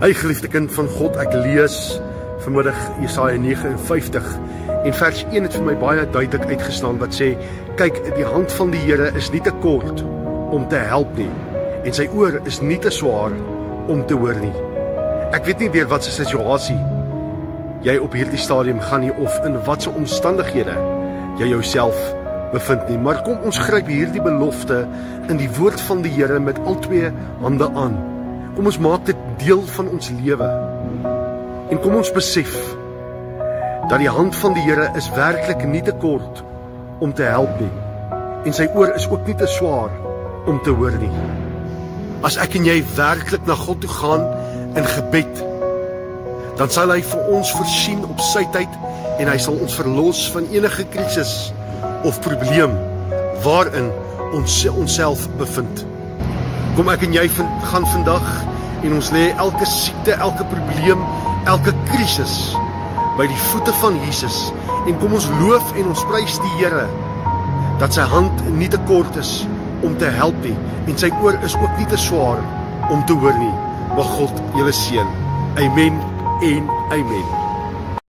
Hy geliefde kind van God, ek lees vanmiddag Jesaja 59 en vers 1 het vir my baie duidelik uitgestaan wat sê, kyk, die hand van die Here is nie te kort om te help nie en sy oor is nie te swaar om te hoor nie. Ek weet nie deur wat se situasie jy op hierdie stadium gaan nie of in wat se omstandighede jy jouself bevind nie, maar kom ons gryp hierdie belofte in die woord van die Here met al twee hande aan. Kom ons maak dit deel van ons lewe. En kom ons besef dat die hand van die Here is werklik nie te kort om te help nie. En sy oor is ook nie te swaar om te hoor nie. As ek en jy werklik na God toe gaan in gebed, dan sal hy vir ons voorsien op sy tyd en hy sal ons verlos van enige krisis of probleem waarin ons onsself bevind. Kom ek en jy gaan vandag en ons lê elke siekte, elke probleem, elke krisis by die voete van Jesus en kom ons loof en ons prys die Here dat sy hand nie te kort is om te help nie en sy oor is ook nie te swaar om te hoor nie. Mag God julle seën. Amen en amen.